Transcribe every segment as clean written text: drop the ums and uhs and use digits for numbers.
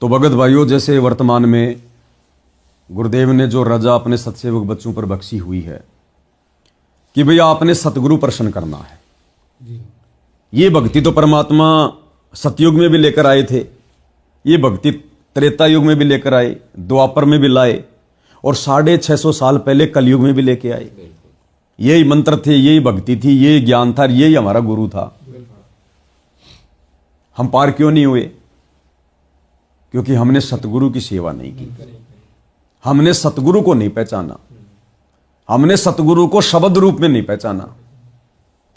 तो भगत भाइयों, जैसे वर्तमान में गुरुदेव ने जो रजा अपने सत्सेवक बच्चों पर बख्शी हुई है कि भैया आपने सतगुरु प्रसन्न करना है, ये भक्ति तो परमात्मा सतयुग में भी लेकर आए थे, ये भक्ति त्रेता युग में भी लेकर आए, द्वापर में भी लाए और 650 साल पहले कलयुग में भी लेके आए। यही मंत्र थे, यही भक्ति थी, यही ज्ञान था, यही हमारा गुरु था। हम पार क्यों नहीं हुए? क्योंकि हमने सतगुरु की सेवा नहीं की, हमने सतगुरु को नहीं पहचाना, हमने सतगुरु को शब्द रूप में नहीं पहचाना।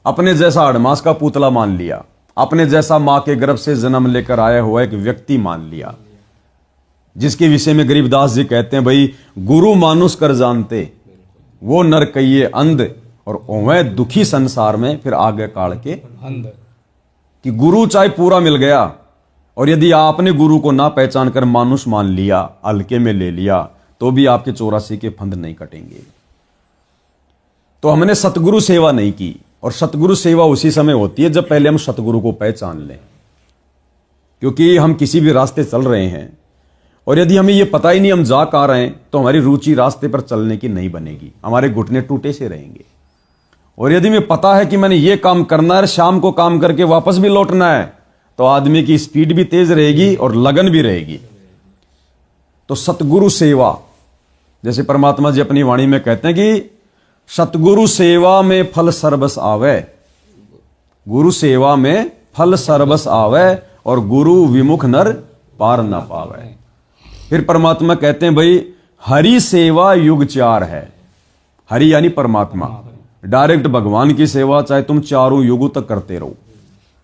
अपने जैसा अड़मास का पुतला मान लिया, अपने जैसा मां के गर्भ से जन्म लेकर आया हुआ एक व्यक्ति मान लिया, जिसके विषय में गरीबदास जी कहते हैं, भाई गुरु मानुष कर जानते वो नर कहिए अंध और ओवे दुखी संसार में फिर आगे काल के अंध। कि गुरु चाहे पूरा मिल गया और यदि आपने गुरु को ना पहचान कर मानुष मान लिया, हल्के में ले लिया, तो भी आपके 84 के फंद नहीं कटेंगे। तो हमने सतगुरु सेवा नहीं की, और सतगुरु सेवा उसी समय होती है जब पहले हम सतगुरु को पहचान लें। क्योंकि हम किसी भी रास्ते चल रहे हैं और यदि हमें यह पता ही नहीं हम जा कहां रहे हैं, तो हमारी रुचि रास्ते पर चलने की नहीं बनेगी, हमारे घुटने टूटे से रहेंगे। और यदि हमें पता है कि मैंने ये काम करना है, शाम को काम करके वापस भी लौटना है, तो आदमी की स्पीड भी तेज रहेगी और लगन भी रहेगी। तो सतगुरु सेवा, जैसे परमात्मा जी अपनी वाणी में कहते हैं कि सतगुरु सेवा में फल सर्वस आवे, गुरु सेवा में फल सर्वस आवे और गुरु विमुख नर पार ना पावे। फिर परमात्मा कहते हैं, भाई हरि सेवा युग 4 है। हरि यानी परमात्मा, डायरेक्ट भगवान की सेवा चाहे तुम चारों युगों तक करते रहो।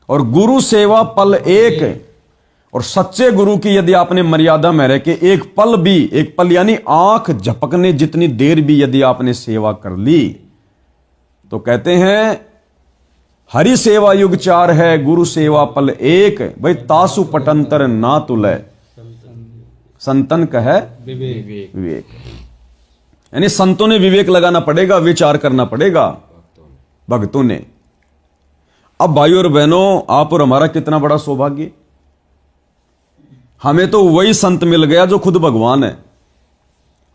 और गुरु सेवा पल एक, और सच्चे गुरु की यदि आपने मर्यादा में रह के एक पल भी, एक पल यानी आंख झपकने जितनी देर भी यदि आपने सेवा कर ली, तो कहते हैं हरि सेवा युग 4 है, गुरु सेवा पल एक। भाई तासु पटंतर ना तुले, संतन कहे विवेक। यानी संतों ने विवेक लगाना पड़ेगा, विचार करना पड़ेगा भक्तों ने। अब भाइयों और बहनों, आप और हमारा कितना बड़ा सौभाग्य, हमें तो वही संत मिल गया जो खुद भगवान है,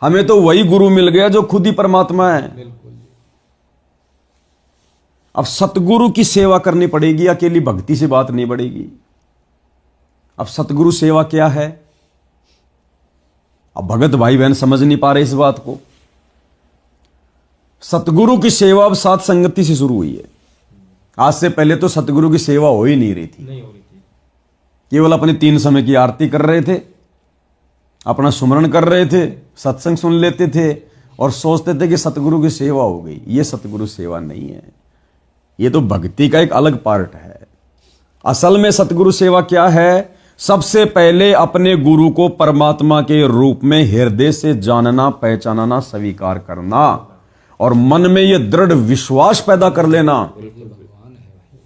हमें तो वही गुरु मिल गया जो खुद ही परमात्मा है। अब सतगुरु की सेवा करनी पड़ेगी, अकेली भक्ति से बात नहीं बढ़ेगी। अब सतगुरु सेवा क्या है? अब भगत भाई बहन समझ नहीं पा रहे इस बात को। सतगुरु की सेवा अब सात संगति से शुरू हुई है। आज से पहले तो सतगुरु की सेवा हो ही नहीं रही थी, केवल अपने 3 समय की आरती कर रहे थे, अपना सुमरण कर रहे थे, सत्संग सुन लेते थे और सोचते थे कि सतगुरु की सेवा हो गई। ये सतगुरु सेवा नहीं है, ये तो भक्ति का एक अलग पार्ट है। असल में सतगुरु सेवा क्या है? सबसे पहले अपने गुरु को परमात्मा के रूप में हृदय से जानना, पहचानना, स्वीकार करना और मन में यह दृढ़ विश्वास पैदा कर लेना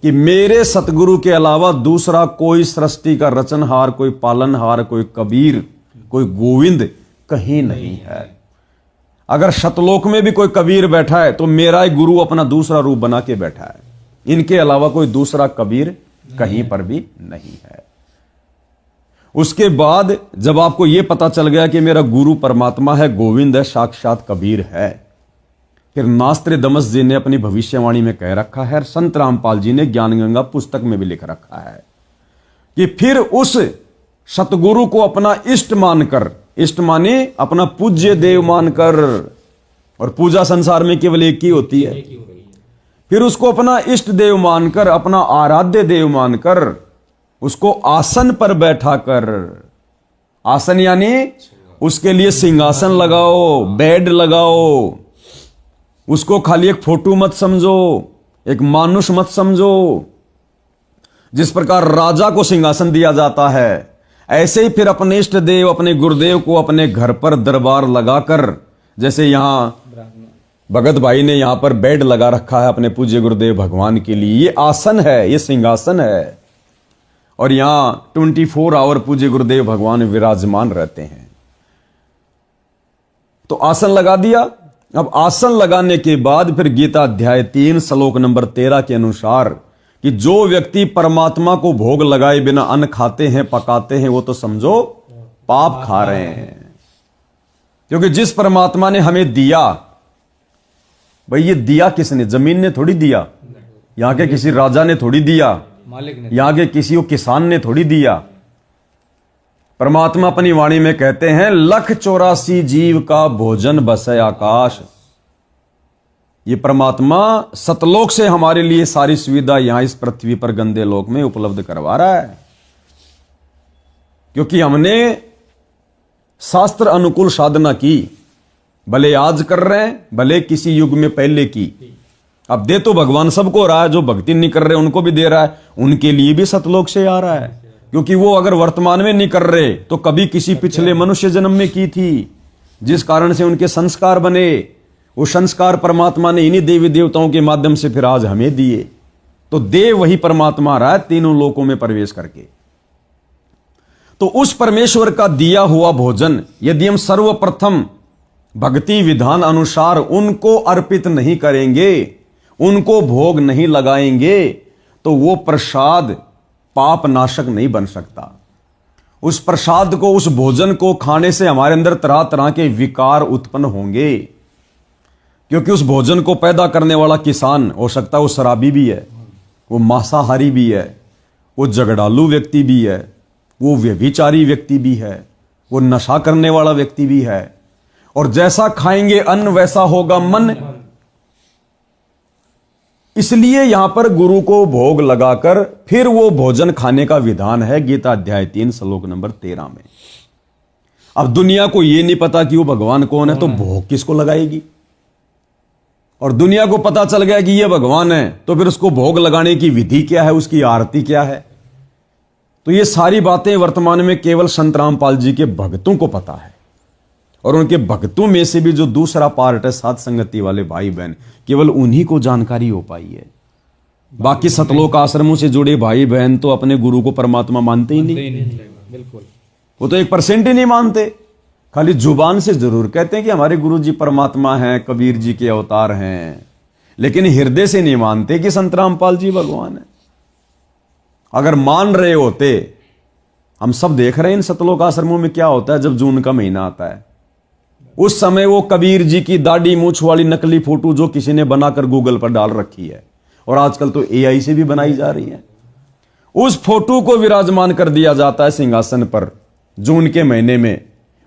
कि मेरे सतगुरु के अलावा दूसरा कोई सृष्टि का रचनहार, कोई पालनहार, कोई कबीर, कोई गोविंद कहीं नहीं है। अगर शतलोक में भी कोई कबीर बैठा है तो मेरा ही गुरु अपना दूसरा रूप बना के बैठा है, इनके अलावा कोई दूसरा कबीर कहीं पर भी नहीं है। उसके बाद जब आपको यह पता चल गया कि मेरा गुरु परमात्मा है, गोविंद है, साक्षात कबीर है, फिर नास्त्र दमस जी ने अपनी भविष्यवाणी में कह रखा है, संत रामपाल जी ने ज्ञान गंगा पुस्तक में भी लिख रखा है कि फिर उस सतगुरु को अपना इष्ट मानकर, इष्ट माने अपना पूज्य देव मानकर, और पूजा संसार में केवल एक ही होती है, फिर उसको अपना इष्ट देव मानकर, अपना आराध्य देव मानकर उसको आसन पर बैठाकर, आसन यानी उसके लिए सिंहासन लगाओ, बेड लगाओ, उसको खाली एक फोटो मत समझो, एक मानुष मत समझो। जिस प्रकार राजा को सिंहासन दिया जाता है, ऐसे ही फिर अपने इष्ट देव, अपने गुरुदेव को अपने घर पर दरबार लगाकर, जैसे यहां भगत भाई ने यहां पर बेड लगा रखा है अपने पूज्य गुरुदेव भगवान के लिए, ये आसन है, ये सिंहासन है, और यहां 24 आवर पूज्य गुरुदेव भगवान विराजमान रहते हैं। तो आसन लगा दिया। अब आसन लगाने के बाद फिर गीता अध्याय 3 श्लोक नंबर 13 के अनुसार कि जो व्यक्ति परमात्मा को भोग लगाए बिना अन्न खाते हैं, पकाते हैं, वो तो समझो पाप खा रहे हैं। क्योंकि जिस परमात्मा ने हमें दिया, भाई ये दिया किसने? जमीन ने थोड़ी दिया, यहां के किसी राजा ने थोड़ी दिया, मालिक ने, यहां के किसी किसान ने थोड़ी दिया। परमात्मा अपनी वाणी में कहते हैं 1,84 जीव का भोजन बसे आकाश। ये परमात्मा सतलोक से हमारे लिए सारी सुविधा यहां इस पृथ्वी पर गंदे लोक में उपलब्ध करवा रहा है। क्योंकि हमने शास्त्र अनुकूल साधना की, भले आज कर रहे हैं, भले किसी युग में पहले की। अब दे तो भगवान सबको रहा है, जो भक्ति नहीं कर रहे उनको भी दे रहा है, उनके लिए भी सतलोक से आ रहा है। क्योंकि वो अगर वर्तमान में नहीं कर रहे तो कभी किसी पिछले मनुष्य जन्म में की थी, जिस कारण से उनके संस्कार बने। वो संस्कार परमात्मा ने इन्हीं देवी देवताओं के माध्यम से फिर आज हमें दिए। तो देव वही परमात्मा रहा है तीनों लोकों में प्रवेश करके। तो उस परमेश्वर का दिया हुआ भोजन यदि हम सर्वप्रथम भक्ति विधान अनुसार उनको अर्पित नहीं करेंगे, उनको भोग नहीं लगाएंगे, तो वो प्रसाद पाप नाशक नहीं बन सकता। उस प्रसाद को, उस भोजन को खाने से हमारे अंदर तरह तरह के विकार उत्पन्न होंगे। क्योंकि उस भोजन को पैदा करने वाला किसान हो सकता है वो शराबी भी है, वो मांसाहारी भी है, वो झगड़ालू व्यक्ति भी है, वो व्यभिचारी व्यक्ति भी है, वो नशा करने वाला व्यक्ति भी है। और जैसा खाएंगे अन्न वैसा होगा मन। इसलिए यहां पर गुरु को भोग लगाकर फिर वो भोजन खाने का विधान है गीता अध्याय 3 श्लोक नंबर 13 में। अब दुनिया को यह नहीं पता कि वो भगवान कौन है, तो भोग किसको लगाएगी? और दुनिया को पता चल गया कि ये भगवान है, तो फिर उसको भोग लगाने की विधि क्या है, उसकी आरती क्या है? तो ये सारी बातें वर्तमान में केवल संत रामपाल जी के भक्तों को पता है। और उनके भक्तों में से भी जो दूसरा पार्ट है साध संगति वाले भाई बहन, केवल उन्हीं को जानकारी हो पाई है। बाकी सतलोक आश्रमों से जुड़े भाई बहन तो अपने गुरु को परमात्मा मानते ही नहीं। बिल्कुल, वो तो 1% ही नहीं मानते। खाली जुबान से जरूर कहते हैं कि हमारे गुरु जी परमात्मा हैं, कबीर जी के अवतार हैं, लेकिन हृदय से नहीं मानते कि संत रामपाल जी भगवान है। अगर मान रहे होते, हम सब देख रहे हैं इन सतलोक आश्रमों में क्या होता है। जब जून का महीना आता है, उस समय वो कबीर जी की दाढ़ी मूछ वाली नकली फोटो जो किसी ने बनाकर गूगल पर डाल रखी है, और आजकल तो AI से भी बनाई जा रही है, उस फोटो को विराजमान कर दिया जाता है सिंहासन पर जून के महीने में,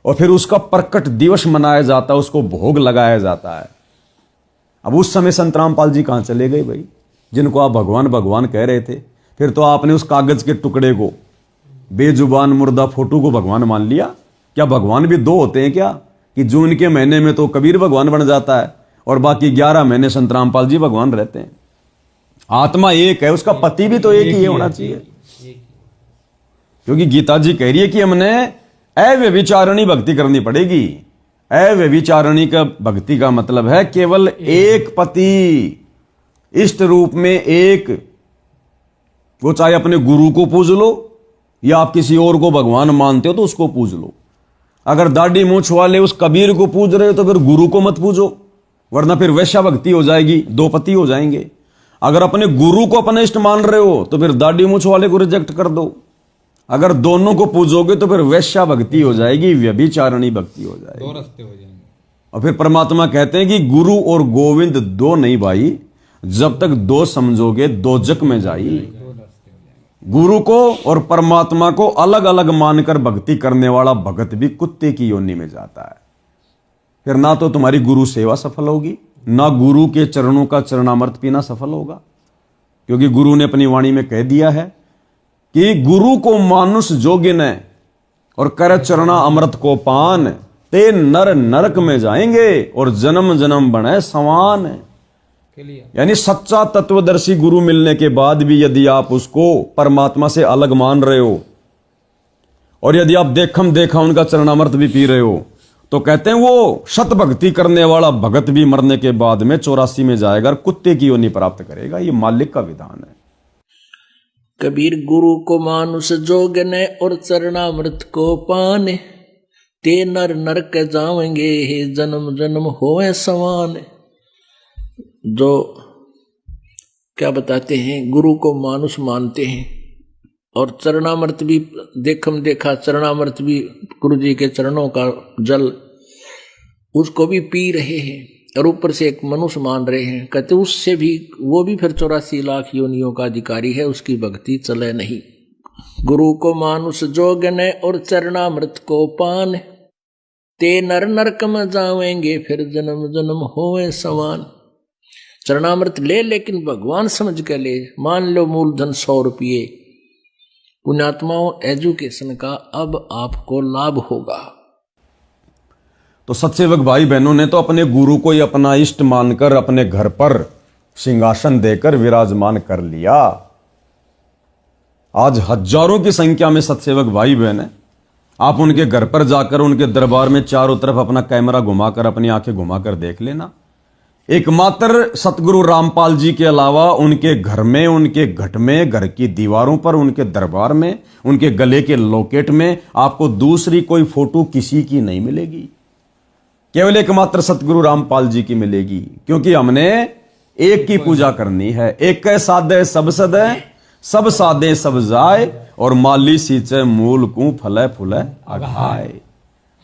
और फिर उसका प्रकट दिवस मनाया जाता है, उसको भोग लगाया जाता है। अब उस समय संत रामपाल जी कहां चले गए भाई, जिनको आप भगवान भगवान कह रहे थे? फिर तो आपने उस कागज के टुकड़े को, बेजुबान मुर्दा फोटो को भगवान मान लिया। क्या भगवान भी दो होते हैं क्या, कि जून के महीने में तो कबीर भगवान बन जाता है और बाकी 11 महीने संत रामपाल जी भगवान रहते हैं? आत्मा एक है, उसका पति भी तो एक ही होना चाहिए। क्योंकि गीता जी कह रही है कि हमने अव्यभिचारिणी भक्ति करनी पड़ेगी। अव्यभिचारिणी का भक्ति का मतलब है केवल एक पति, इष्ट रूप में एक। वो चाहे अपने गुरु को पूज लो या आप किसी और को भगवान मानते हो तो उसको पूज लो। अगर दाढ़ी मूछ वाले उस कबीर को पूज रहे हो तो फिर गुरु को मत पूजो, वरना फिर वैश्या भक्ति हो जाएगी, दो पति हो जाएंगे। अगर अपने गुरु को अपने इष्ट मान रहे हो तो फिर दाढ़ी मूछ वाले को रिजेक्ट कर दो। अगर दोनों को पूजोगे तो फिर वैश्या भक्ति हो जाएगी, व्यभिचारिणी भक्ति हो जाएगी, दो रास्ते हो जाएंगे। और फिर परमात्मा कहते हैं कि गुरु और गोविंद दो नहीं भाई, जब तक दो समझोगे दोजक में जाई। गुरु को और परमात्मा को अलग अलग मानकर भक्ति करने वाला भगत भी कुत्ते की योनि में जाता है। फिर ना तो तुम्हारी गुरु सेवा सफल होगी, ना गुरु के चरणों का चरणामृत पीना सफल होगा। क्योंकि गुरु ने अपनी वाणी में कह दिया है कि गुरु को मानुष जोगिन और कर चरणा अमृत को पान, ते नर नरक में जाएंगे और जन्म जन्म बने समान। यानी सच्चा तत्वदर्शी गुरु मिलने के बाद भी यदि आप उसको परमात्मा से अलग मान रहे हो और यदि आप देखम देखा उनका चरणामृत भी पी रहे हो, तो कहते हैं वो शत भक्ति करने वाला भगत भी मरने के बाद में 84 में जाएगा और कुत्ते की योनि प्राप्त करेगा। ये मालिक का विधान है। कबीर गुरु को मानुष जोगने और चरणामृत को पाने, ते नर नरक जावेंगे जन्म जन्म होए समान। जो क्या बताते हैं, गुरु को मानुष मानते हैं और चरणामृत भी देखा, चरणामृत भी गुरु जी के चरणों का जल, उसको भी पी रहे हैं और ऊपर से एक मनुष्य मान रहे हैं। कहते उससे भी, वो भी फिर 84 लाख योनियों का अधिकारी है, उसकी भक्ति चले नहीं। गुरु को मानुष जोगन और चरणामृत को पान, ते नर नरक में जावेंगे फिर जन्म जन्म होवे समान। चरणामृत ले, लेकिन भगवान समझ के ले। मान लो मूलधन 100 रुपये, पुण्यात्माओं एजुकेशन का अब आपको लाभ होगा। तो सत्सेवक भाई बहनों ने तो अपने गुरु को ही अपना इष्ट मानकर अपने घर पर सिंहासन देकर विराजमान कर लिया। आज हजारों की संख्या में सत्सेवक भाई बहन है। आप उनके घर पर जाकर उनके दरबार में चारों तरफ अपना कैमरा घुमाकर, अपनी आंखें घुमाकर देख लेना। एकमात्र सतगुरु रामपाल जी के अलावा उनके घर में, उनके घट में, घर की दीवारों पर, उनके दरबार में, उनके गले के लॉकेट में आपको दूसरी कोई फोटो किसी की नहीं मिलेगी। केवल एकमात्र सतगुरु रामपाल जी की मिलेगी, क्योंकि हमने एक की पूजा करनी है। एक कै साधे सब सदे, सब साधे सब जाए, और माली सींचे मूल को फले फूले आघाए।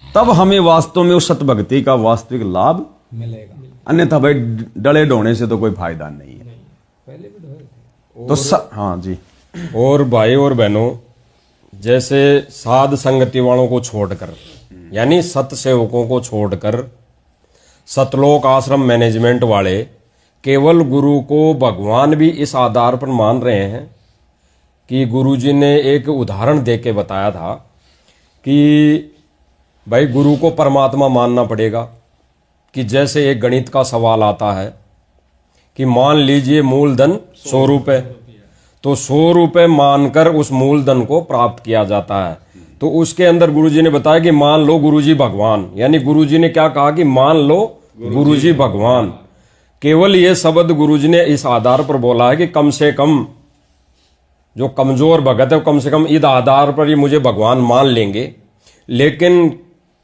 तब हमें वास्तव में उस सतभक्ति का वास्तविक लाभ मिलेगा। अन्यथा भाई डले ढोने से तो कोई फायदा नहीं है। तो हाँ जी। और भाई और बहनों, जैसे साध संगति वालों को छोड़कर, यानी सत सेवकों को छोड़कर सतलोक आश्रम मैनेजमेंट वाले केवल गुरु को भगवान भी इस आधार पर मान रहे हैं कि गुरुजी ने एक उदाहरण दे के बताया था कि भाई गुरु को परमात्मा मानना पड़ेगा। कि जैसे एक गणित का सवाल आता है कि मान लीजिए मूलधन 100 रुपए, तो 100 रुपए मानकर उस मूलधन को प्राप्त किया जाता है। तो उसके अंदर गुरुजी ने बताया कि मान लो गुरुजी भगवान, यानी गुरुजी ने क्या कहा कि मान लो गुरुजी भगवान। केवल ये शब्द गुरुजी ने इस आधार पर बोला है कि कम से कम जो कमजोर भगत है कम से कम इस आधार पर ही मुझे भगवान मान लेंगे। लेकिन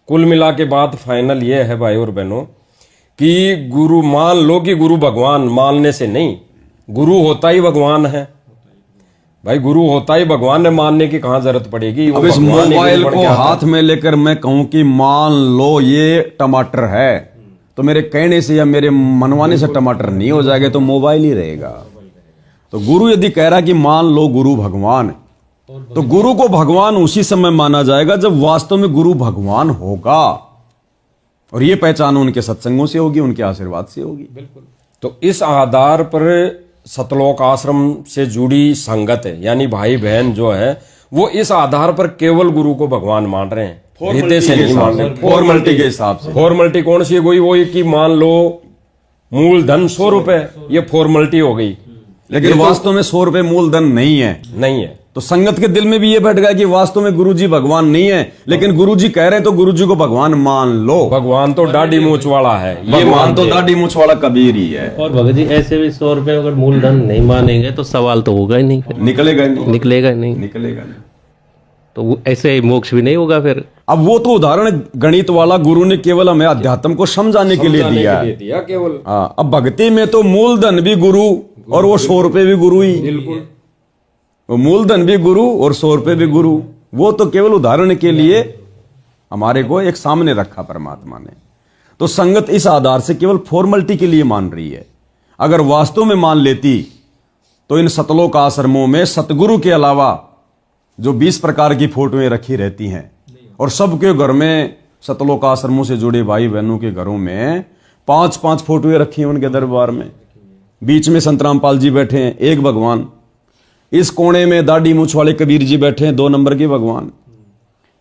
कुल मिला के बात फाइनल ये है भाई और बहनों कि गुरु मान लो कि गुरु भगवान, मानने से नहीं, गुरु होता ही भगवान है भाई। गुरु होता ही भगवान है, मानने की कहां जरूरत पड़ेगी। अब इस मोबाइल को हाथ में लेकर मैं कहूं कि मान लो ये टमाटर है, तो मेरे कहने से या मेरे मनवाने से टमाटर नहीं हो जाएगा, तो मोबाइल ही रहेगा। तो गुरु यदि कह रहा कि मान लो गुरु भगवान, तो गुरु को भगवान उसी समय माना जाएगा जब वास्तव में गुरु भगवान होगा। और ये पहचान उनके सत्संगों से होगी, उनके आशीर्वाद से होगी। बिल्कुल। तो इस आधार पर सतलोक आश्रम से जुड़ी संगत है, यानी भाई बहन जो है वो इस आधार पर केवल गुरु को भगवान मान रहे हैं, हृदय से नहीं मान रहे। फॉर्मेलिटी के हिसाब से। फॉर्मेलिटी कौन सी है? वही कि मान लो मूलधन 100 रुपए, ये फॉर्मेलिटी हो गई। लेकिन वास्तव में 100 रुपए मूलधन नहीं है। तो संगत के दिल में भी ये बैठ गया कि वास्तव में गुरुजी भगवान नहीं है, लेकिन गुरुजी कह रहे हैं तो गुरुजी को भगवान मान लो। भगवान तो दाढ़ी मूंछ वाला है, ये मान तो दाढ़ी मूंछ वाला कबीर ही है। और भगत जी ऐसे भी 100 रुपए अगर मूलधन नहीं मानेंगे तो सवाल तो होगा ही नहीं, फिर निकलेगा नहीं। तो वो ऐसे मोक्ष भी नहीं होगा फिर। अब वो तो उदाहरण गणित वाला गुरु ने केवल हमें अध्यात्म को समझाने के लिए दिया है केवल। हाँ, अब भक्ति में तो मूलधन भी गुरु और वो 100 रुपए भी गुरु ही। बिल्कुल। वो मूलधन भी गुरु और 100 रुपए भी गुरु। वो तो केवल उदाहरण के लिए हमारे को एक सामने रखा परमात्मा ने। तो संगत इस आधार से केवल फॉर्मेलिटी के लिए मान रही है। अगर वास्तव में मान लेती तो इन सतलोक आश्रमों में सतगुरु के अलावा जो 20 प्रकार की फोटोएं रखी रहती हैं, और सबके घर में सतलोक आश्रमों से जुड़े भाई बहनों के घरों में 5-5 फोटोएं रखी हैं उनके दरबार में। बीच में संत रामपाल जी बैठे हैं, एक भगवान। इस कोने में दाढ़ी मूंछ वाले कबीर जी बैठे हैं, 2 नंबर के भगवान।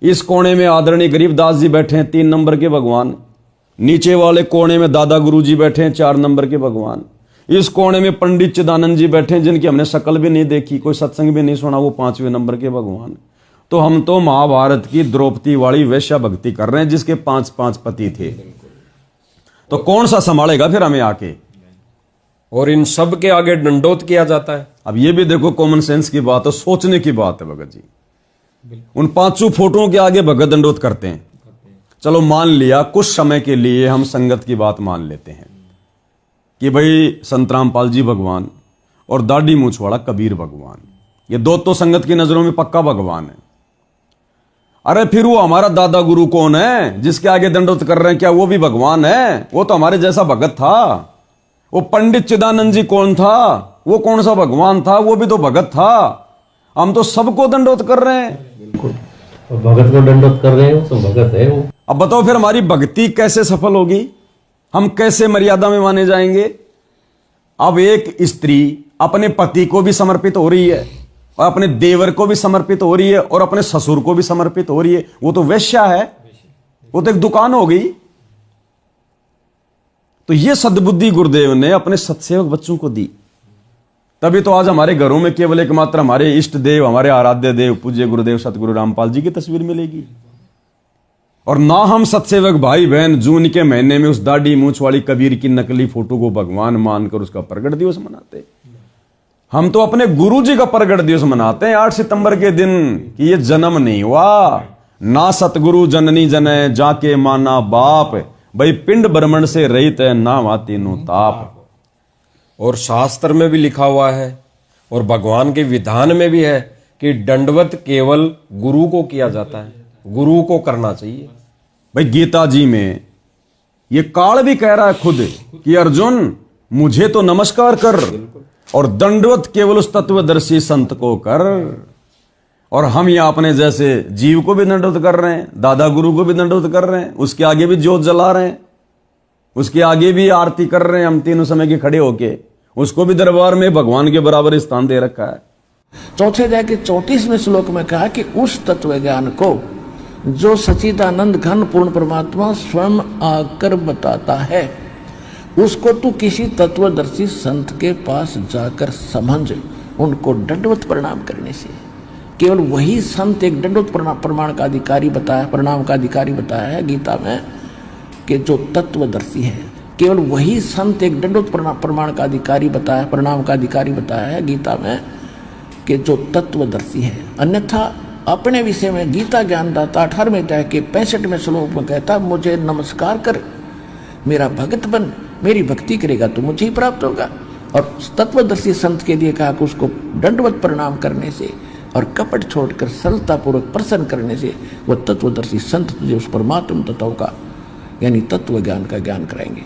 इस कोने में आदरणीय गरीबदास जी बैठे हैं, 3 नंबर के भगवान। नीचे वाले कोने में दादा गुरु जी बैठे हैं, 4 नंबर के भगवान। इस कोने में पंडित चिदानंद जी बैठे हैं, जिनकी हमने शक्ल भी नहीं देखी, कोई सत्संग भी नहीं सुना, वो 5वें नंबर के भगवान। तो हम तो महाभारत की द्रौपदी वाली वैश्या भक्ति कर रहे हैं, जिसके 5-5 पति थे। तो कौन सा संभालेगा फिर हमें आके? और इन सब के आगे दंडोत किया जाता है। अब ये भी देखो कॉमन सेंस की बात है, सोचने की बात है भगत जी। उन 5 फोटोओं के आगे भगत दंडोत करते हैं। चलो मान लिया कुछ समय के लिए हम संगत की बात मान लेते हैं कि भाई संत रामपाल जी भगवान और दाढ़ी मूंछ वाला कबीर भगवान, ये दो तो संगत की नजरों में पक्का भगवान है। अरे फिर वो हमारा दादा गुरु कौन है जिसके आगे दंडवत कर रहे हैं? क्या वो भी भगवान है? वो तो हमारे जैसा भगत था। वो पंडित चिदानंद जी कौन था? वो कौन सा भगवान था? वो भी तो भगत था। हम तो सबको दंडवत कर रहे हैं। बिल्कुल, और भगत को दंडवत कर रहे हो तो भगत है वो। अब बताओ फिर हमारी भक्ति कैसे सफल होगी? हम कैसे मर्यादा में माने जाएंगे? अब एक स्त्री अपने पति को भी समर्पित हो रही है और अपने देवर को भी समर्पित हो रही है और अपने ससुर को भी समर्पित हो रही है। वो तो वेश्या है, वो तो एक दुकान हो गई। तो ये सद्बुद्धि गुरुदेव ने अपने सत्सेवक बच्चों को दी। तभी तो आज हमारे घरों में केवल एकमात्र हमारे इष्ट देव, हमारे आराध्य देव पूज्य गुरुदेव सतगुरु रामपाल जी की तस्वीर मिलेगी। और ना हम सत्सेवक भाई बहन जून के महीने में उस दाढ़ी मूंछ वाली कबीर की नकली फोटो को भगवान मानकर उसका प्रगट दिवस मनाते। हम तो अपने गुरु जी का प्रगट दिवस मनाते हैं 8 सितंबर के दिन कि ये जन्म नहीं हुआ। ना सतगुरु जननी जने जाके माना बाप, भाई पिंड ब्रह्मण से रहित है ना वाती नो ताप। और शास्त्र में भी लिखा हुआ है और भगवान के विधान में भी है कि दंडवत केवल गुरु को किया जाता है, गुरु को करना चाहिए। भाई गीता जी में ये काल भी कह रहा है खुद कि अर्जुन मुझे तो नमस्कार कर और दंडवत केवल उस तत्वदर्शी संत को कर। और हम यहां अपने जैसे जीव को भी दंडवत कर रहे हैं, दादा गुरु को भी दंडवत कर रहे हैं, उसके आगे भी ज्योत जला रहे हैं, उसके आगे भी आरती कर रहे हैं हम तीनों समय के खड़े होके। उसको भी दरबार में भगवान के बराबर स्थान दे रखा है। चौथे अध्याय के 34वें श्लोक में कहा कि उस तत्व ज्ञान को जो सच्चिदानंद घन पूर्ण परमात्मा स्वयं आकर बताता है, उसको तू किसी तत्वदर्शी संत के पास जाकर समझ, उनको दंडवत प्रणाम करने से। केवल वही संत एक दंडवत प्रमाण का अधिकारी बताया, प्रणाम का अधिकारी बताया है गीता में कि जो तत्वदर्शी है। केवल वही संत एक दंडवत प्रमाण का अधिकारी बताया, प्रणाम का अधिकारी बताया है गीता में कि जो तत्वदर्शी है। अन्यथा अपने विषय में गीता ज्ञानदाता 18वें अध्याय के 65वें श्लोक में कहता, मुझे नमस्कार कर, मेरा भगत बन, मेरी भक्ति करेगा तो मुझे ही प्राप्त होगा। और तत्वदर्शी संत के लिए कहा कि उसको दंडवत प्रणाम करने से और कपट छोड़कर सरलतापूर्वक प्रसन्न करने से वह तत्वदर्शी संत तुझे उस परमात्म तत्व का यानी तत्व ज्ञान का ज्ञान कराएंगे।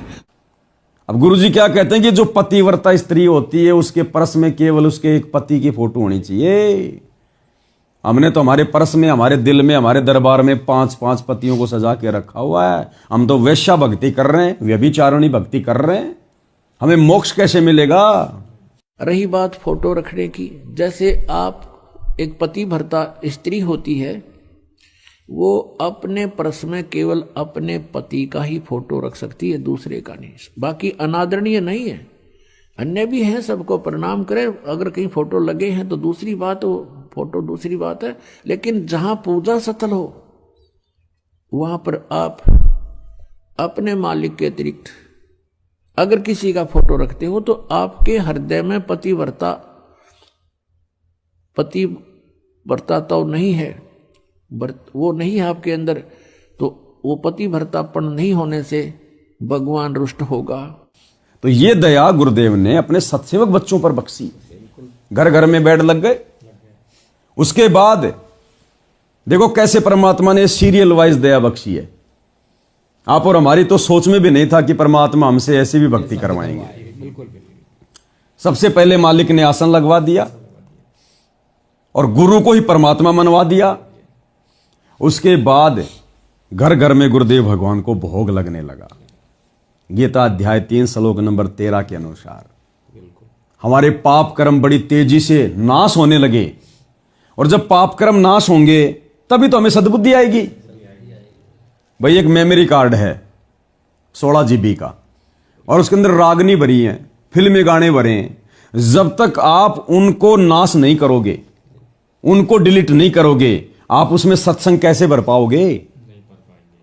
अब गुरु जी क्या कहते हैं कि जो पतिव्रता स्त्री होती है उसके पर्स में केवल उसके एक पति की फोटो होनी चाहिए। हमने तो हमारे पर्स में, हमारे दिल में, हमारे दरबार में 5-5 पतियों को सजा के रखा हुआ है। हम तो वैश्या भक्ति कर रहे हैं, व्यभिचारिणी भक्ति कर रहे हैं। हमें मोक्ष कैसे मिलेगा? रही बात फोटो रखने की, जैसे आप एक पति भर्ता स्त्री होती है, वो अपने पर्स में केवल अपने पति का ही फोटो रख सकती है, दूसरे का नहीं। बाकी अनादरणीय नहीं है, अन्य भी है, सबको प्रणाम करें। अगर कहीं फोटो लगे हैं तो दूसरी बात, वो फोटो दूसरी बात है। लेकिन जहां पूजा स्थल हो वहां पर आप अपने मालिक के अतिरिक्त अगर किसी का फोटो रखते हो तो आपके हृदय में पतिव्रता तो नहीं है, वो नहीं है आपके अंदर, तो वो पतिव्रतापन नहीं होने से भगवान रुष्ट होगा। तो ये दया गुरुदेव ने अपने सत्सेवक बच्चों पर बख्शी। घर घर में बेड लग गए। उसके बाद देखो कैसे परमात्मा ने सीरियल वाइज दया बख्शी है। आप और हमारी तो सोच में भी नहीं था कि परमात्मा हमसे ऐसी भी भक्ति करवाएंगे। सबसे पहले मालिक ने आसन लगवा दिया और गुरु को ही परमात्मा मनवा दिया। उसके बाद घर घर में गुरुदेव भगवान को भोग लगने लगा। गीता अध्याय 3 श्लोक नंबर 13 के अनुसार हमारे पाप कर्म बड़ी तेजी से नाश होने लगे। और जब पाप कर्म नाश होंगे तभी तो हमें सद्बुद्धि आएगी। भाई एक मेमोरी कार्ड है 16 GB का और उसके अंदर रागनी भरी है, फिल्मी गाने भरे हैं। जब तक आप उनको नाश नहीं करोगे, उनको डिलीट नहीं करोगे, आप उसमें सत्संग कैसे भर पाओगे?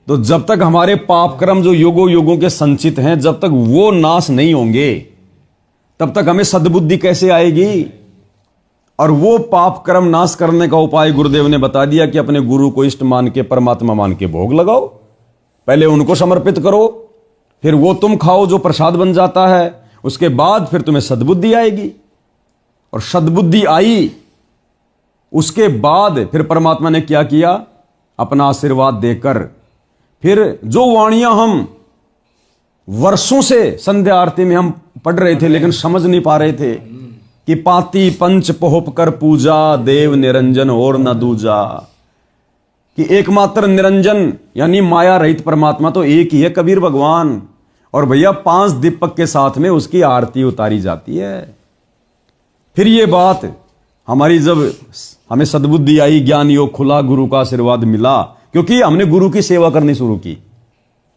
तो जब तक हमारे पाप कर्म जो युगों युगों के संचित हैं, जब तक वो नाश नहीं होंगे तब तक हमें सद्बुद्धि कैसे आएगी? और वो पाप कर्म नाश करने का उपाय गुरुदेव ने बता दिया कि अपने गुरु को इष्ट मान के, परमात्मा मान के भोग लगाओ। पहले उनको समर्पित करो, फिर वो तुम खाओ जो प्रसाद बन जाता है। उसके बाद फिर तुम्हें सद्बुद्धि आएगी। और सद्बुद्धि आई उसके बाद फिर परमात्मा ने क्या किया, अपना आशीर्वाद देकर फिर जो वाणियां हम वर्षों से संध्या आरती में हम पढ़ रहे थे लेकिन समझ नहीं पा रहे थे कि पाती पंच पोहप कर पूजा, देव निरंजन और न दूजा, कि एकमात्र निरंजन यानी माया रहित परमात्मा तो एक ही है, कबीर भगवान। और भैया 5 दीपक के साथ में उसकी आरती उतारी जाती है। फिर ये बात हमारी जब हमें सद्बुद्धि आई, ज्ञान योग खुला, गुरु का आशीर्वाद मिला, क्योंकि हमने गुरु की सेवा करनी शुरू की।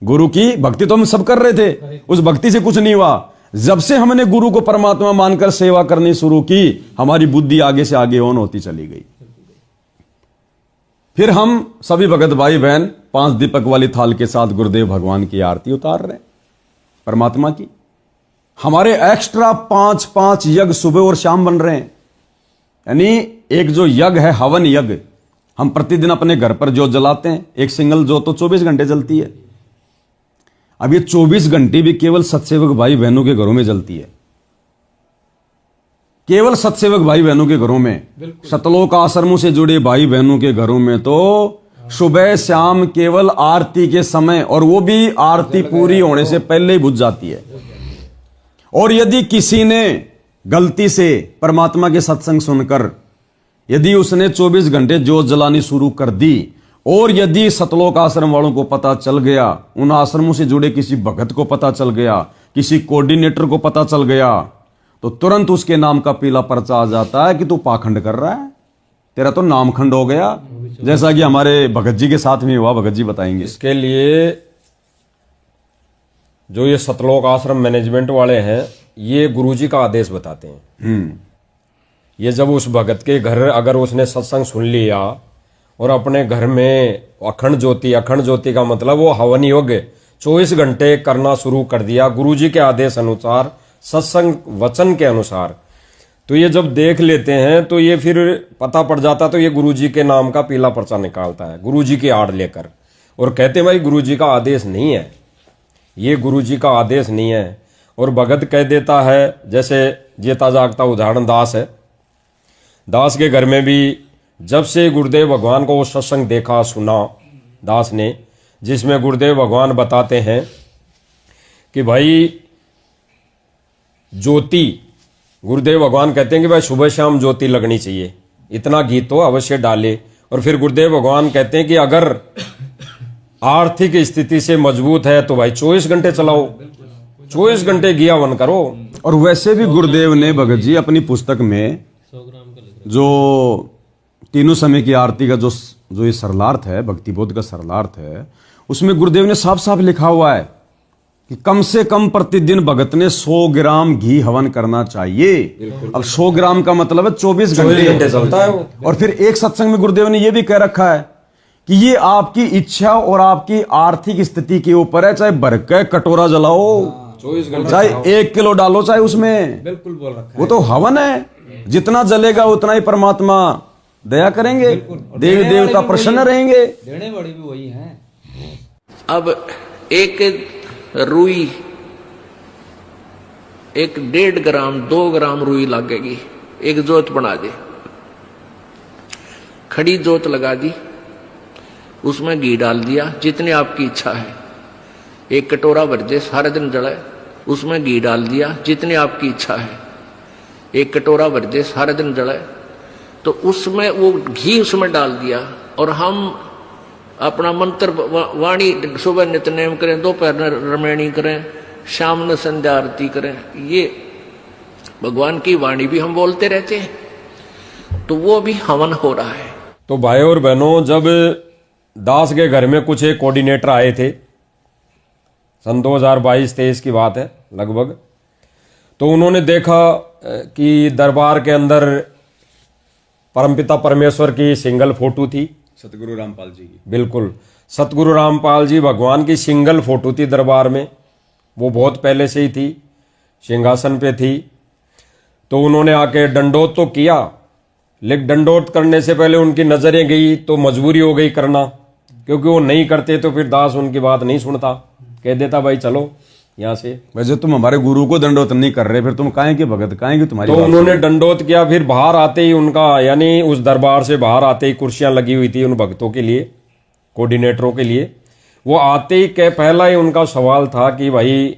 गुरु की भक्ति तो हम सब कर रहे थे, उस भक्ति से कुछ नहीं हुआ। जब से हमने गुरु को परमात्मा मानकर सेवा करनी शुरू की, हमारी बुद्धि आगे से आगे ऑन होती चली गई। फिर हम सभी भगत भाई बहन 5 दीपक वाली थाल के साथ गुरुदेव भगवान की आरती उतार रहे हैं परमात्मा की। हमारे एक्स्ट्रा 5 यज्ञ सुबह और शाम बन रहे हैं। यानी एक जो यज्ञ है हवन यज्ञ, हम प्रतिदिन अपने घर पर जोत जलाते हैं, एक सिंगल जोत तो 24 घंटे जलती है। अब ये 24 घंटे भी केवल सत्सेवक भाई बहनों के घरों में जलती है, केवल सत्सेवक भाई बहनों के घरों में। सतलोक आश्रमों से जुड़े भाई बहनों के घरों में तो सुबह शाम केवल आरती के समय, और वो भी आरती पूरी होने से पहले ही बुझ जाती है। और यदि किसी ने गलती से परमात्मा के सत्संग सुनकर यदि उसने 24 घंटे जोत जलानी शुरू कर दी, और यदि सतलोक आश्रम वालों को पता चल गया, उन आश्रमों से जुड़े किसी भगत को पता चल गया, किसी कोऑर्डिनेटर को पता चल गया, तो तुरंत उसके नाम का पीला पर्चा आ जाता है कि तू पाखंड कर रहा है, तेरा तो नामखंड हो गया। जैसा कि हमारे भगत जी के साथ में हुआ, भगत जी बताएंगे। इसके लिए जो ये सतलोक आश्रम मैनेजमेंट वाले हैं, ये गुरुजी का आदेश बताते हैं। ये जब उस भगत के घर अगर उसने सत्संग सुन लिया और अपने घर में अखंड ज्योति का मतलब वो हवन योग्य 24 घंटे करना शुरू कर दिया गुरुजी के आदेश अनुसार, सत्संग वचन के अनुसार, तो ये जब देख लेते हैं तो ये फिर पता पड़ जाता, तो ये गुरुजी के नाम का पीला पर्चा निकालता है गुरुजी की आड़ लेकर, और कहते हैं भाई गुरुजी का आदेश नहीं है, ये गुरुजी का आदेश नहीं है। और भगत कह देता है, जैसे जेता जागता उदाहरण दास है, दास के घर में भी जब से गुरुदेव भगवान को वो सत्संग देखा सुना दास ने, जिसमें गुरुदेव भगवान बताते हैं कि भाई ज्योति, गुरुदेव भगवान कहते हैं कि भाई सुबह शाम ज्योति लगनी चाहिए, इतना घी तो अवश्य डाले। और फिर गुरुदेव भगवान कहते हैं कि अगर आर्थिक स्थिति से मजबूत है तो भाई 24 घंटे चलाओ, 24 घंटे घी हवन करो। और वैसे भी गुरुदेव ने भगत जी अपनी पुस्तक में जो तीनों समय की आरती का जो ये सरलार्थ है, भक्ति बोध का सरलार्थ है, उसमें गुरुदेव ने साफ साफ लिखा हुआ है कि कम से कम प्रतिदिन भगत ने 100 ग्राम घी हवन करना चाहिए। अब 100 ग्राम का मतलब है 24 घंटे चलता है वो। और फिर एक सत्संग में गुरुदेव ने यह भी कह रखा है कि ये आपकी इच्छा और आपकी आर्थिक स्थिति के ऊपर है, चाहे भर के कटोरा जलाओ, 24 घंटे चाहे 1 किलो डालो, चाहे उसमें, बिल्कुल बोल रखा है। वो तो हवन है, जितना जलेगा उतना ही परमात्मा दया करेंगे, देवी देवता प्रसन्न रहेंगे, देने वाली भी वही है। अब एक रुई, एक 1.5 ग्राम 2 ग्राम रुई लगेगी, एक जोत बना दे, खड़ी जोत लगा दी, उसमें घी डाल दिया जितनी आपकी इच्छा है, एक कटोरा भर दे, सारा दिन जलाए, उसमें घी डाल दिया जितनी आपकी इच्छा है, एक कटोरा भर दे, सारा दिन जलाए, तो उसमें वो घी उसमें डाल दिया, और हम अपना मंत्र वाणी सुबह नित्यनेम करें, दोपहर रमैणी करें, शाम न संध्या आरती करें, ये भगवान की वाणी भी हम बोलते रहते हैं, तो वो भी हवन हो रहा है। तो भाई और बहनों, जब दास के घर में कुछ एक कोऑर्डिनेटर आए थे, सन 2022-23 की बात है लगभग, तो उन्होंने देखा कि दरबार के अंदर परमपिता परमेश्वर की सिंगल फोटो थी, सतगुरु रामपाल जी की, बिल्कुल सतगुरु रामपाल जी भगवान की सिंगल फोटो थी दरबार में, वो बहुत पहले से ही थी, सिंहासन पे थी। तो उन्होंने आके दंडोत तो किया, लेकिन दंडोत करने से पहले उनकी नजरें गई तो मजबूरी हो गई करना, क्योंकि वो नहीं करते तो फिर दास उनकी बात नहीं सुनता, कह देता भाई चलो यहाँ से। वैसे तुम हमारे गुरु को दंडोत नहीं कर रहे, फिर तुम काहे के भगत, काहे की तुम्हारी तो बात उन्होंने दंडोत किया। फिर बाहर आते ही उनका, यानी उस दरबार से बाहर आते ही कुर्सियां लगी हुई थी उन भक्तों के लिए, कोऑर्डिनेटरों के लिए। वो आते ही के पहला ही उनका सवाल था कि भाई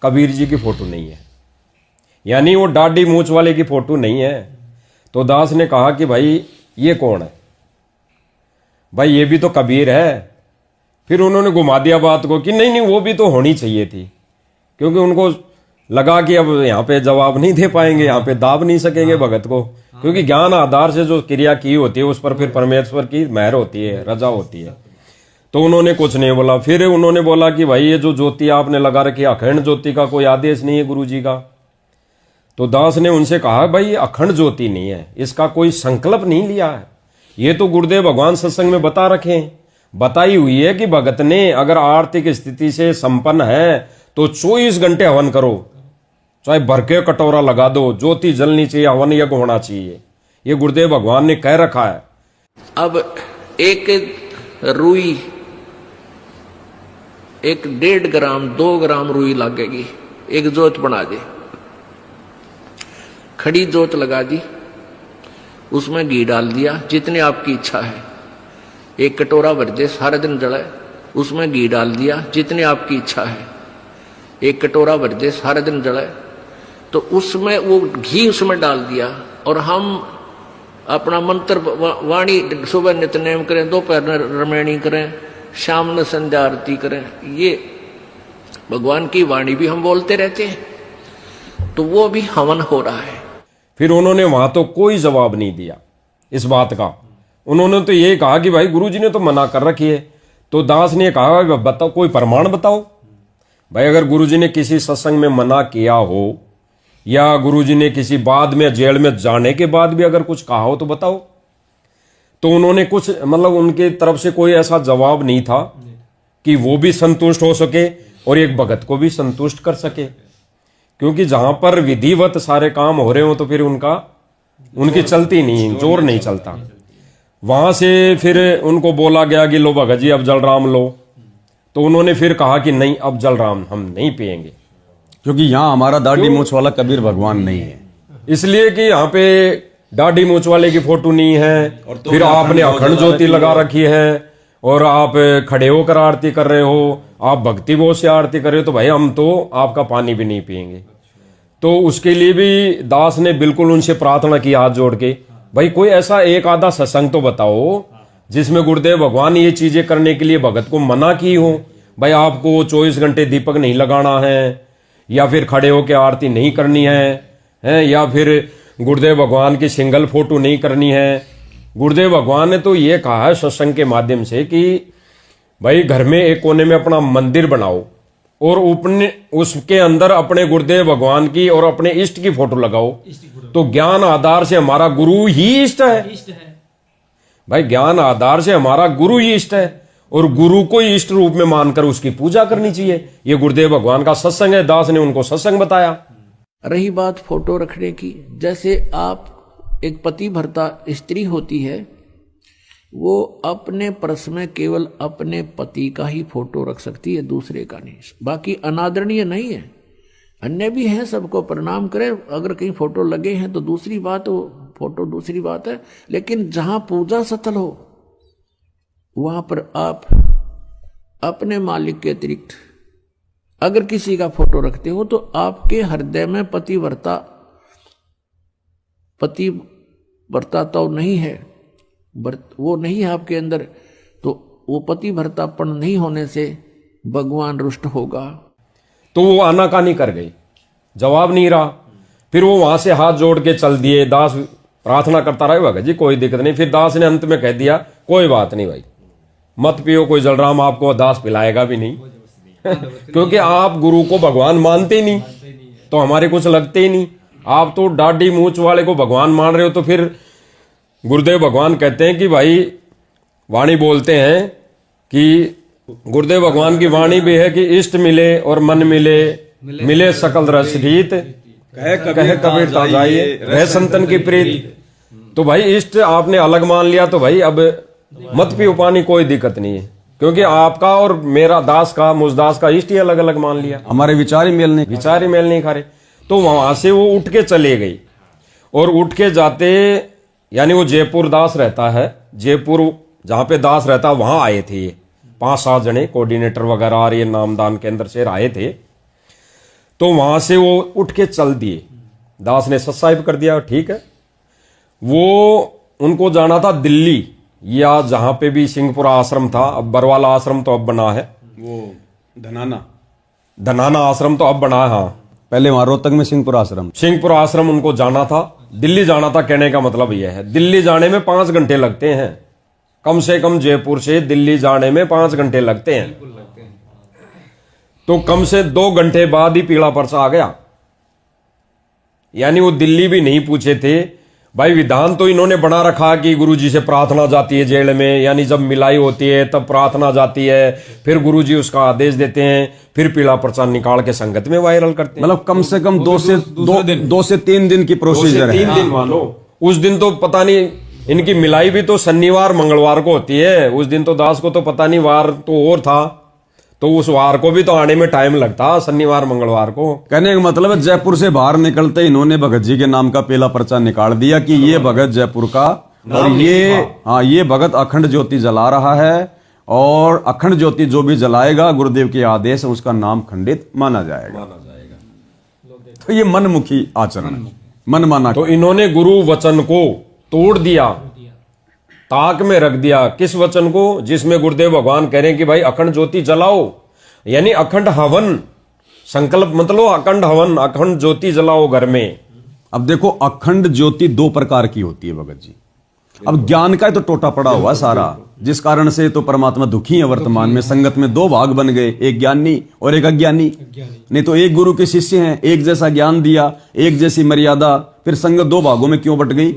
कबीर जी की फोटो नहीं है, यानी वो दाढ़ी मूंछ वाले की फोटो नहीं है। तो दास ने कहा कि भाई ये कौन है? भाई ये भी तो कबीर है। फिर उन्होंने घुमा दिया बात को कि नहीं नहीं वो भी तो होनी चाहिए थी, क्योंकि उनको लगा कि अब यहाँ पे जवाब नहीं दे पाएंगे, यहाँ पे दाब नहीं सकेंगे भगत को, क्योंकि ज्ञान आधार से जो क्रिया की होती है उस पर फिर परमेश्वर की मेहर होती है, रजा होती है। तो उन्होंने कुछ नहीं बोला। फिर उन्होंने बोला कि भाई ये जो ज्योति आपने लगा रखी है, अखंड ज्योति का कोई आदेश नहीं है गुरु जी का। तो दास ने उनसे कहा भाई ये अखंड ज्योति नहीं है, इसका कोई संकल्प नहीं लिया है, ये तो गुरुदेव भगवान सत्संग में बता रखे हैं, बताई हुई है कि भगत ने अगर आर्थिक स्थिति से संपन्न है तो 24 घंटे हवन करो, चाहे भर के कटोरा लगा दो, ज्योति जलनी चाहिए, हवन यज्ञ होना चाहिए, ये गुरुदेव भगवान ने कह रखा है। अब एक रुई, एक 1.5 ग्राम 2 ग्राम रुई लगेगी, एक जोत बना दे, खड़ी जोत लगा दी, उसमें घी डाल दिया जितनी आपकी इच्छा है, एक कटोरा भर दे, सारा दिन जलाए, उसमें घी डाल दिया जितनी आपकी इच्छा है, एक कटोरा भर दे, सारा दिन जलाए, तो उसमें वो घी उसमें डाल दिया और हम अपना मंत्र वाणी सुबह नित्यनेम करें, दोपहर में रमैणी करें, शाम में संध्या आरती करें, ये भगवान की वाणी भी हम बोलते रहते हैं, तो वो भी हवन हो रहा है। फिर उन्होंने वहां तो कोई जवाब नहीं दिया इस बात का। उन्होंने तो ये कहा कि भाई गुरुजी ने तो मना कर रखी है। तो दास ने कहा बताओ, कोई प्रमाण बताओ। भाई अगर गुरुजी ने किसी सत्संग में मना किया हो या गुरुजी ने किसी बाद में जेल में जाने के बाद भी अगर कुछ कहा हो तो बताओ। तो उन्होंने कुछ, मतलब उनके तरफ से कोई ऐसा जवाब नहीं था कि वो भी संतुष्ट हो सके और एक भगत को भी संतुष्ट कर सके, क्योंकि जहां पर विधिवत सारे काम हो रहे हो तो फिर उनकी चलती नहीं, जोर नहीं चलता। वहां से फिर उनको बोला गया कि लो भगत जी अब जलराम लो। तो उन्होंने फिर कहा कि नहीं अब जलराम हम नहीं पिएंगे, क्योंकि यहाँ हमारा दाढ़ी मूछ वाला कबीर भगवान नहीं है, इसलिए कि यहाँ पे दाढ़ी मूछ वाले की फोटो नहीं है। फिर आपने अखंड ज्योति लगा रखी है और आप खड़े होकर आरती कर रहे हो, आप भक्ति भाव से आरती कर रहे हो, तो भाई हम तो आपका पानी भी नहीं पिएंगे। तो उसके लिए भी दास ने बिल्कुल उनसे प्रार्थना की हाथ जोड़ के, भाई कोई ऐसा एक आधा सत्संग तो बताओ जिसमें गुरुदेव भगवान ये चीजें करने के लिए भगत को मना की हो। भाई आपको 24 घंटे दीपक नहीं लगाना है, या फिर खड़े होकर आरती नहीं करनी है, या फिर गुरुदेव भगवान की सिंगल फोटो नहीं करनी है। गुरुदेव भगवान ने तो ये कहा है सत्संग के माध्यम से कि भाई घर में एक कोने में अपना मंदिर बनाओ और अपने उसके अंदर अपने गुरुदेव भगवान की और अपने इष्ट की फोटो लगाओ। तो ज्ञान आधार से हमारा गुरु ही इष्ट है। भाई ज्ञान आधार से हमारा गुरु ही इष्ट है और गुरु को ही इष्ट रूप में मानकर उसकी पूजा करनी चाहिए। ये गुरुदेव भगवान का सत्संग है, दास ने उनको सत्संग बताया। रही बात फोटो रखने की, जैसे आप एक पति भर्ता स्त्री होती है, वो अपने पर्स में केवल अपने पति का ही फोटो रख सकती है, दूसरे का नहीं। बाकी अनादरणीय नहीं है, अन्य भी है, सबको प्रणाम करें। अगर कहीं फोटो लगे हैं तो दूसरी बात, वो फोटो दूसरी बात है, लेकिन जहां पूजा स्थल हो वहां पर आप अपने मालिक के अतिरिक्त अगर किसी का फोटो रखते हो तो आपके हृदय में पतिव्रता तो नहीं है, वो नहीं है आपके अंदर, तो वो पतिव्रतापन नहीं होने से भगवान रुष्ट होगा। तो वो आनाकानी कर गई, जवाब नहीं रहा। फिर वो वहां से हाथ जोड़ के चल दिए। दास प्रार्थना करता रहा भगत जी कोई दिक्कत नहीं। फिर दास ने अंत में कह दिया कोई बात नहीं भाई, मत पियो कोई जलराम, आपको दास पिलाएगा भी नहीं क्योंकि आप गुरु को भगवान मानते ही नहीं, तो हमारे कुछ लगते ही नहीं। आप तो दाढ़ी मूछ वाले को भगवान मान रहे हो। तो फिर गुरुदेव भगवान कहते हैं कि भाई वाणी बोलते हैं कि गुरुदेव भगवान की वाणी भी है कि इष्ट मिले और मन मिले सकल रस रीत, कहे कबीर ता जाइए रह संतन की प्रीत। तो भाई इष्ट आपने अलग मान लिया तो भाई अब मत पियो पानी, कोई दिक्कत नहीं है। क्योंकि आपका और मेरा दास का मुजदास का इष्ट ही अलग अलग मान लिया, हमारे विचार ही मेल नहीं। विचार ही मेल नहीं खा रहे। तो वहां से वो उठ के चले गई और उठ के जाते, यानी वो जयपुर दास रहता है, जयपुर जहां पे दास रहता वहां आए थे ये 5-7 जने कोऑर्डिनेटर वगैरह और ये नामदान केंद्र से आए थे। तो वहां से वो उठ के चल दिए, दास ने सत्साहिब कर दिया, ठीक है। वो उनको जाना था दिल्ली, या जहां पे भी सिंहपुरा आश्रम था, अब बरवाला आश्रम तो अब बना है, वो धनाना आश्रम तो अब बना है। हाँ, पहले वहां रोहतक में सिंहपुर आश्रम। सिंहपुरा आश्रम उनको जाना था, दिल्ली जाना था। कहने का मतलब यह है, दिल्ली जाने में 5 घंटे लगते हैं, कम से कम जयपुर से दिल्ली जाने में 5 घंटे लगते हैं। तो कम से 2 घंटे बाद ही पीला पर्चा आ गया। यानी वो दिल्ली भी नहीं पूछे थे भाई। विधान तो इन्होंने बना रखा कि गुरुजी से प्रार्थना जाती है जेल में, यानी जब मिलाई होती है तब प्रार्थना जाती है, फिर गुरुजी उसका आदेश देते हैं, फिर पीला पर्चा निकाल के संगत में वायरल करते हैं। मतलब कम से कम 2 से 3 दिन की प्रोसीजर है। 3 दिन मानो। उस दिन तो पता नहीं, इनकी मिलाई भी तो शनिवार मंगलवार को होती है, उस दिन तो दास को तो पता नहीं, वार तो और था, तो उस वार को भी तो आने में टाइम लगता, शनिवार मंगलवार को। कहने का मतलब है जयपुर से बाहर निकलते इन्होंने भगत जी के नाम का पीला पर्चा निकाल दिया कि ये भगत जयपुर का, और ये भगत अखंड ज्योति जला रहा है, और अखंड ज्योति जो भी जलाएगा गुरुदेव के आदेश है उसका नाम खंडित माना जाएगा। तो ये मनमुखी आचरण, मनमाना। तो इन्होंने गुरु वचन को तोड़ दिया, ताक में रख दिया। किस वचन को? जिसमें गुरुदेव भगवान कह रहे हैं कि भाई अखंड ज्योति जलाओ, यानी अखंड हवन, संकल्प मतलब अखंड हवन, अखंड ज्योति जलाओ घर में। अब देखो अखंड ज्योति 2 प्रकार की होती है भगत जी। अब ज्ञान का तो टोटा पड़ा हुआ सारा, जिस कारण से तो परमात्मा दुखी है वर्तमान में। संगत में 2 भाग बन गए, एक ज्ञानी और एक अज्ञानी। नहीं तो एक गुरु के शिष्य हैं, एक जैसा ज्ञान दिया, एक जैसी मर्यादा, फिर संगत 2 भागों में क्यों बट गई?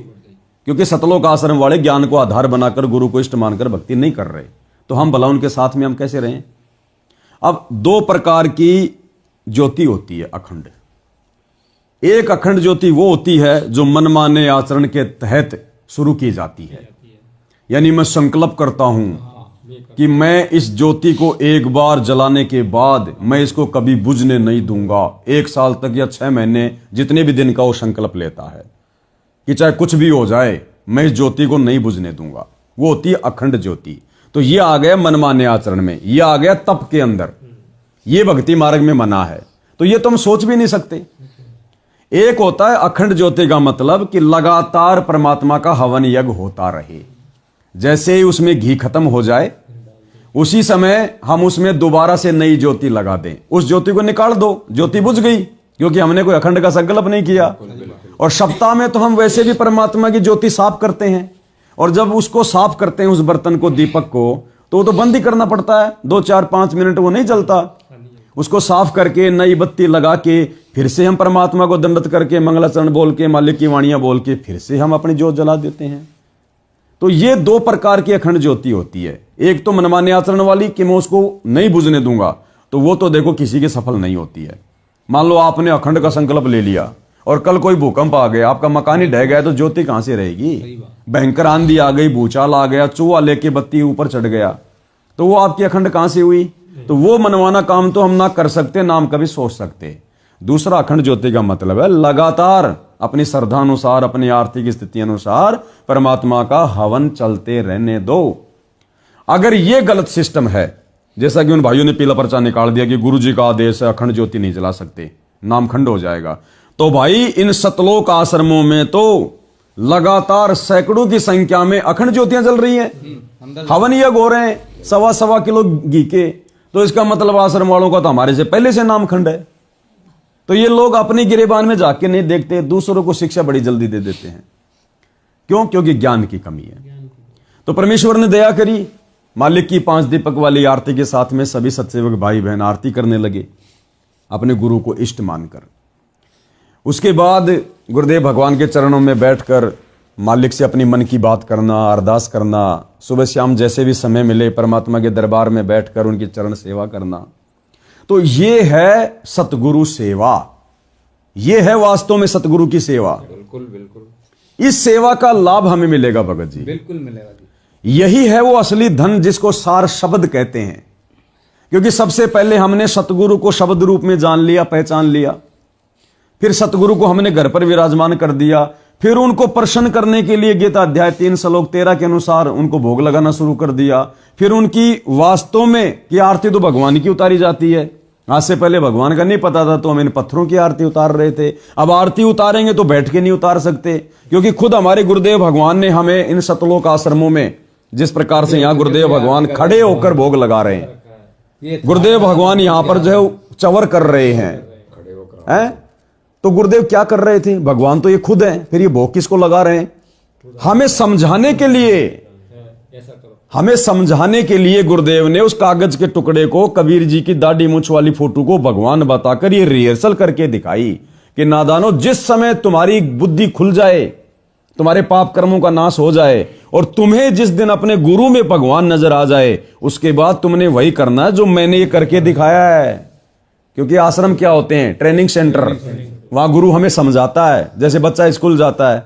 क्योंकि सतलोक आश्रम वाले ज्ञान को आधार बनाकर गुरु को इष्ट मानकर भक्ति नहीं कर रहे, तो हम भला उनके साथ में हम कैसे रहें? अब 2 प्रकार की ज्योति होती है अखंड। एक अखंड ज्योति वो होती है जो मनमाने आचरण के तहत शुरू की जाती है, यानी मैं संकल्प करता हूं कि मैं इस ज्योति को एक बार जलाने के बाद मैं इसको कभी बुझने नहीं दूंगा। 1 साल तक या 6 महीने, जितने भी दिन का वो संकल्प लेता है कि चाहे कुछ भी हो जाए मैं इस ज्योति को नहीं बुझने दूंगा, वो होती है अखंड ज्योति। तो ये आ गया मनमाने आचरण में, ये आ गया तप के अंदर, ये भक्ति मार्ग में मना है। तो ये तो हम सोच भी नहीं सकते। एक होता है अखंड ज्योति का मतलब कि लगातार परमात्मा का हवन यज्ञ होता रहे, जैसे ही उसमें घी खत्म हो जाए उसी समय हम उसमें दोबारा से नई ज्योति लगा दें। उस ज्योति को निकाल दो, ज्योति बुझ गई, क्योंकि हमने कोई अखंड का संकल्प नहीं किया। और सप्ताह में तो हम वैसे भी परमात्मा की ज्योति साफ करते हैं, और जब उसको साफ करते हैं उस बर्तन को, दीपक को, तो वो तो बंद ही करना पड़ता है। 2, 4, 5 मिनट वो नहीं जलता। उसको साफ करके नई बत्ती लगा के फिर से हम परमात्मा को दंडत करके मंगलाचरण बोल के मालिक की वाणियां बोल के फिर से हम अपनी ज्योत जला देते हैं। तो ये 2 प्रकार की अखंड ज्योति होती है। एक तो मनमाने आचरण वाली कि मैं उसको नहीं बुझने दूंगा, तो वो तो देखो किसी की सफल नहीं होती है। मान लो आपने अखंड का संकल्प ले लिया और कल कोई भूकंप आ गया, आपका मकान ही ढह गया, तो ज्योति कहां से रहेगी? भयंकर आंधी आ गई, भूचाल आ गया, चूहा लेके बत्ती ऊपर चढ़ गया, तो वो आपकी अखंड कहां से हुई? तो वो मनवाना काम तो हम ना कर सकते, ना हम कभी सोच सकते। दूसरा अखंड ज्योति का मतलब है लगातार अपनी श्रद्धा अनुसार, अपनी आर्थिक स्थिति अनुसार परमात्मा का हवन चलते रहने दो। अगर ये गलत सिस्टम है, जैसा कि उन भाइयों ने पीला पर्चा निकाल दिया कि गुरु जी का आदेश है अखंड ज्योति नहीं जला सकते, नाम खंड हो जाएगा, तो भाई इन सतलोक आश्रमों में तो लगातार सैकड़ों की संख्या में अखंड ज्योतियां जल रही हैं, हवन यज्ञ हो रहे हैं 1.25 किलो घी के। तो इसका मतलब आश्रम वालों का तो हमारे से पहले से नाम खंड है। तो ये लोग अपनी गिरेबान में जाके नहीं देखते, दूसरों को शिक्षा बड़ी जल्दी दे देते हैं। क्यों? क्योंकि ज्ञान की कमी है। तो परमेश्वर ने दया करी, मालिक की 5 दीपक वाली आरती के साथ में सभी सत्सेवक भाई बहन आरती करने लगे अपने गुरु को इष्ट मानकर। उसके बाद गुरुदेव भगवान के चरणों में बैठकर मालिक से अपनी मन की बात करना, अरदास करना, सुबह शाम जैसे भी समय मिले परमात्मा के दरबार में बैठकर उनकी चरण सेवा करना। तो ये है सतगुरु सेवा, ये है वास्तव में सतगुरु की सेवा। बिल्कुल बिल्कुल इस सेवा का लाभ हमें मिलेगा भगत जी, बिल्कुल मिलेगा जी। यही है वो असली धन जिसको सार शब्द कहते हैं। क्योंकि सबसे पहले हमने सतगुरु को शब्द रूप में जान लिया, पहचान लिया, फिर सतगुरु को हमने घर पर विराजमान कर दिया, फिर उनको प्रसन्न करने के लिए गीता अध्याय 3 श्लोक 13 के अनुसार उनको भोग लगाना शुरू कर दिया। फिर उनकी वास्तव में की आरती तो भगवान की उतारी जाती है। आज से पहले भगवान का नहीं पता था तो हम इन पत्थरों की आरती उतार रहे थे। अब आरती उतारेंगे तो बैठ के नहीं उतार सकते, क्योंकि खुद हमारे गुरुदेव भगवान ने हमें इन सतलोक आश्रमों में जिस प्रकार से यहां गुरुदेव भगवान खड़े होकर भोग लगा रहे हैं, गुरुदेव भगवान यहां पर जो है चवर कर रहे हैं, तो गुरुदेव क्या कर रहे थे? भगवान तो ये खुद हैं, फिर ये भोग किसको लगा रहे हैं? हमें समझाने के लिए गुरुदेव ने उस कागज के टुकड़े को, कबीर जी की दाढ़ी मूंछ वाली फोटो को भगवान बताकर ये रिहर्सल करके दिखाई कि नादानो, जिस समय तुम्हारी बुद्धि खुल जाए, तुम्हारे पाप कर्मों का नाश हो जाए और तुम्हें जिस दिन अपने गुरु में भगवान नजर आ जाए, उसके बाद तुमने वही करना है जो मैंने ये करके दिखाया है। क्योंकि आश्रम क्या होते हैं? Training centre. वहां गुरु हमें समझाता है। जैसे बच्चा स्कूल जाता है,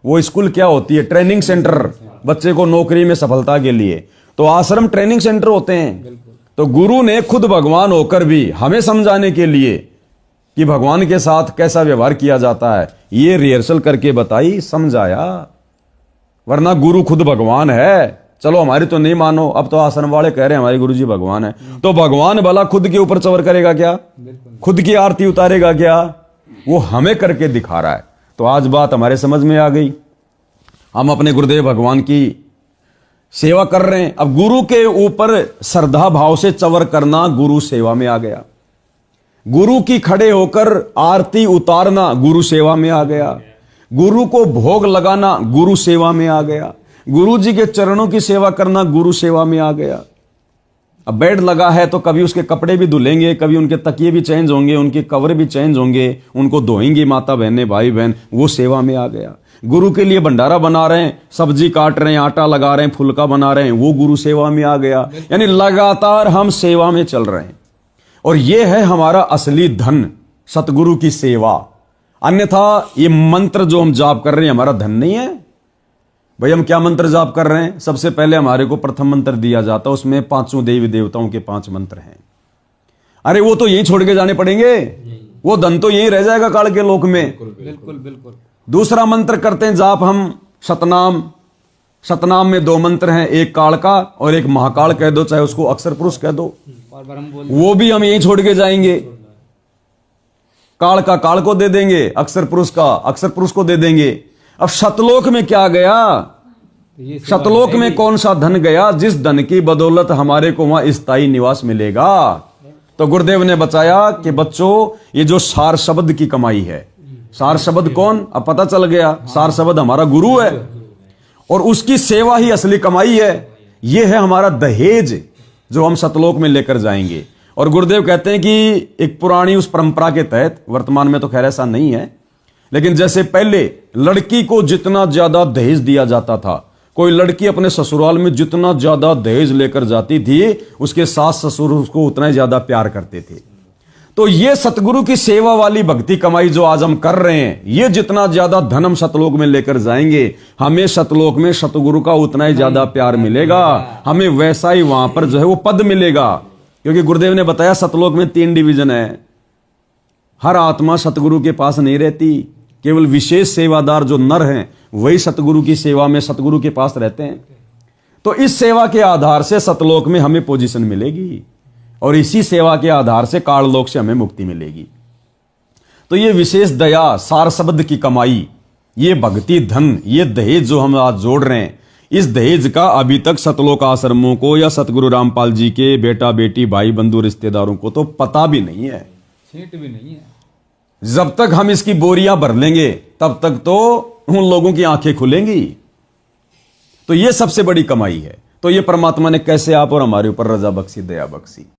वो स्कूल क्या होती है? ट्रेनिंग सेंटर, बच्चे को नौकरी में सफलता के लिए। तो आश्रम ट्रेनिंग सेंटर होते हैं। तो गुरु ने खुद भगवान होकर भी हमें समझाने के लिए कि भगवान के साथ कैसा व्यवहार किया जाता है, ये रिहर्सल करके बताई, समझाया। वरना गुरु खुद भगवान है। चलो हमारी तो नहीं मानो, अब तो आश्रम वाले कह रहे हैं हमारे गुरु जी भगवान है, तो भगवान भला खुद के ऊपर चवर करेगा क्या? खुद की आरती उतारेगा क्या? वो हमें करके दिखा रहा है। तो आज बात हमारे समझ में आ गई। हम अपने गुरुदेव भगवान की सेवा कर रहे हैं। अब गुरु के ऊपर श्रद्धा भाव से चवर करना गुरु सेवा में आ गया। गुरु की खड़े होकर आरती उतारना गुरु सेवा में आ गया। गुरु को भोग लगाना गुरु सेवा में आ गया। गुरु जी के चरणों की सेवा करना गुरु सेवा में आ गया। अब बेड लगा है तो कभी उसके कपड़े भी धुलेंगे, कभी उनके तकिए भी चेंज होंगे, उनके कवर भी चेंज होंगे, उनको धोएंगी माता बहने, भाई बहन, वो सेवा में आ गया। गुरु के लिए भंडारा बना रहे हैं, सब्जी काट रहे हैं, आटा लगा रहे हैं, फुलका बना रहे हैं, वो गुरु सेवा में आ गया। यानी लगातार हम सेवा में चल रहे हैं और ये है हमारा असली धन, सतगुरु की सेवा। अन्यथा ये मंत्र जो हम जाप कर रहे हैं हमारा धन नहीं है। भाई हम क्या मंत्र जाप कर रहे हैं? सबसे पहले हमारे को प्रथम मंत्र दिया जाता है, उसमें 5 देवी देवताओं के 5 मंत्र हैं। अरे वो तो यही छोड़ के जाने पड़ेंगे, वो धन तो यही रह जाएगा काल के लोक में। बिल्कुल बिल्कुल। दूसरा मंत्र करते हैं जाप हम सतनाम। सतनाम में 2 मंत्र हैं, एक काल का और एक महाकाल कह दो, चाहे उसको अक्षर पुरुष कह दो, वो भी हम यही छोड़ के जाएंगे। काल का काल को दे देंगे, अक्षर पुरुष का अक्षर पुरुष को दे देंगे। अब शतलोक में क्या गया? शतलोक में कौन सा धन गया जिस धन की बदौलत हमारे को वहां स्थायी निवास मिलेगा? तो गुरुदेव ने बताया कि बच्चों, ये जो सार शब्द की कमाई है, सार शब्द कौन? अब पता चल गया, सार शब्द हमारा गुरु है और उसकी सेवा ही असली कमाई है। यह है हमारा दहेज जो हम सतलोक में लेकर जाएंगे। और गुरुदेव कहते हैं कि एक पुरानी उस परंपरा के तहत, वर्तमान में तो खैर ऐसा नहीं है, लेकिन जैसे पहले लड़की को जितना ज्यादा दहेज दिया जाता था, कोई लड़की अपने ससुराल में जितना ज्यादा दहेज लेकर जाती थी, उसके सास ससुर उसको उतना ही ज्यादा प्यार करते थे। तो ये सतगुरु की सेवा वाली भक्ति कमाई जो आज हम कर रहे हैं, ये जितना ज्यादा धन हम सतलोक में लेकर जाएंगे, हमें सतलोक में सतगुरु का उतना ही ज्यादा प्यार मिलेगा, हमें वैसा ही वहां पर जो है वो पद मिलेगा। क्योंकि गुरुदेव ने बताया सतलोक में 3 डिवीजन है। हर आत्मा सतगुरु के पास नहीं रहती, केवल विशेष सेवादार जो नर हैं वही सतगुरु की सेवा में सतगुरु के पास रहते हैं। तो इस सेवा के आधार से सतलोक में हमें पोजीशन मिलेगी और इसी सेवा के आधार से काललोक से हमें मुक्ति मिलेगी। तो ये विशेष दया, सार शब्द की कमाई, ये भक्ति धन, ये दहेज जो हम आज जोड़ रहे हैं, इस दहेज का अभी तक सतलोक आश्रमों को या सतगुरु रामपाल जी के बेटा बेटी भाई बंधु रिश्तेदारों को तो पता भी नहीं है, छींट भी नहीं है। जब तक हम इसकी बोरियां भर लेंगे तब तक तो उन लोगों की आंखें खुलेंगी। तो ये सबसे बड़ी कमाई है। तो ये परमात्मा ने कैसे आप और हमारे ऊपर रजा बख्शी, दया बख्शी।